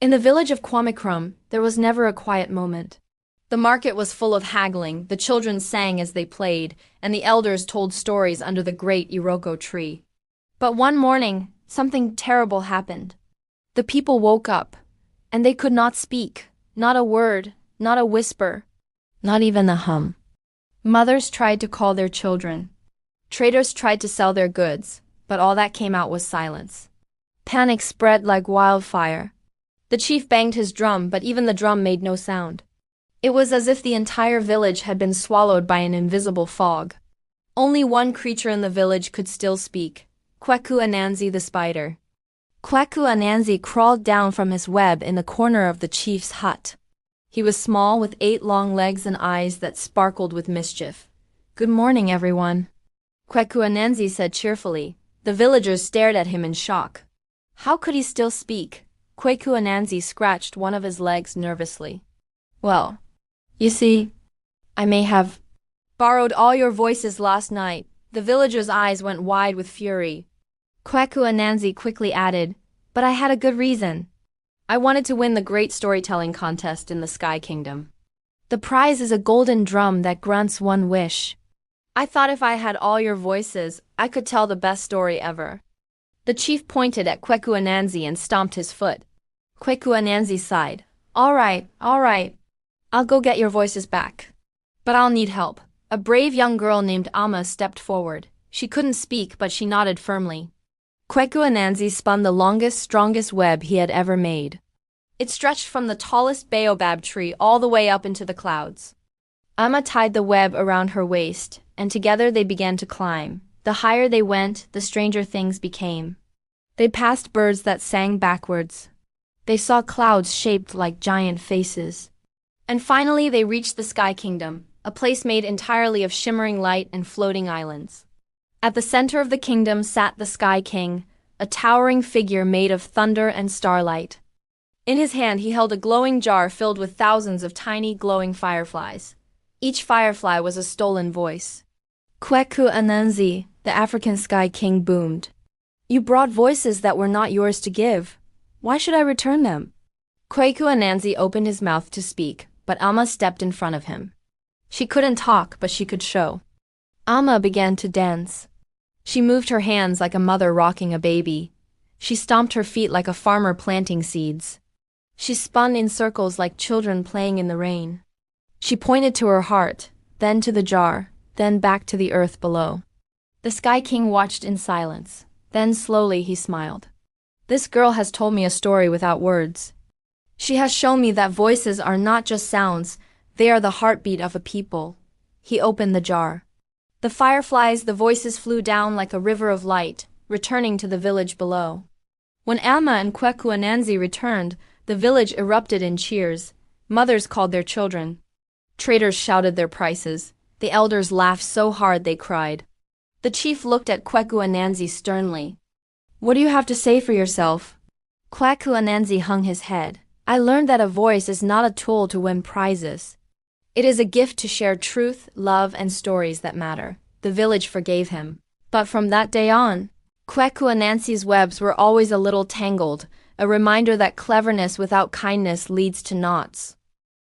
In the village of Kwamikrum, there was never a quiet moment. The market was full of haggling, the children sang as they played, and the elders told stories under the great Iroko tree. But one morning, something terrible happened. The people woke up, and they could not speak, not a word, not a whisper, not even a hum. Mothers tried to call their children. Traders tried to sell their goods, but all that came out was silence. Panic spread like wildfire. The chief banged his drum, but even the drum made no sound. It was as if the entire village had been swallowed by an invisible fog. Only one creature in the village could still speak: Kweku Anansi the spider. Kweku Anansi crawled down from his web in the corner of the chief's hut. He was small, with 8 long legs and eyes that sparkled with mischief. "Good morning, everyone," Kweku Anansi said cheerfully. The villagers stared at him in shock. How could he still speak? Kweku Anansi scratched one of his legs nervously. "Well, you see, I may have borrowed all your voices last night." The villagers' eyes went wide with fury. Kweku Anansi quickly added, "But I had a good reason. I wanted to win the great storytelling contest in the Sky Kingdom. The prize is a golden drum that grants one wish. I thought if I had all your voices, I could tell the best story ever." The chief pointed at Kweku Anansi and stomped his foot. Kweku Anansi sighed. All right. I'll go get your voices back. But I'll need help." A brave young girl named Amma stepped forward. She couldn't speak, but she nodded firmly. Kweku Anansi spun the longest, strongest web he had ever made. It stretched from the tallest baobab tree all the way up into the clouds. Amma tied the web around her waist, and together they began to climb. The higher they went, the stranger things became. They passed birds that sang backwards. They saw clouds shaped like giant faces. And finally they reached the Sky Kingdom, a place made entirely of shimmering light and floating islands. At the center of the kingdom sat the Sky King, a towering figure made of thunder and starlight. In his hand he held a glowing jar filled with thousands of tiny glowing fireflies. Each firefly was a stolen voice. "Kweku Anansi," the African Sky King boomed. "You brought voices that were not yours to give. Why should I return them?" Kweku Anansi opened his mouth to speak, but Amma stepped in front of him. She couldn't talk, but she could show. Amma began to dance. She moved her hands like a mother rocking a baby. She stomped her feet like a farmer planting seeds. She spun in circles like children playing in the rain. She pointed to her heart, then to the jar, then back to the earth below. The Sky King watched in silence. Then slowly he smiled. "This girl has told me a story without words. She has shown me that voices are not just sounds, they are the heartbeat of a people." He opened the jar. The fireflies, the voices flew down like a river of light, returning to the village below. When Amma and Kweku Anansi returned, the village erupted in cheers. Mothers called their children. Traders shouted their prices. The elders laughed so hard they cried. The chief looked at Kweku Anansi sternly. "What do you have to say for yourself?" Kweku Anansi hung his head. "I learned that a voice is not a tool to win prizes. It is a gift to share truth, love, and stories that matter." The village forgave him. But from that day on, Kweku Anansi's webs were always a little tangled, a reminder that cleverness without kindness leads to knots.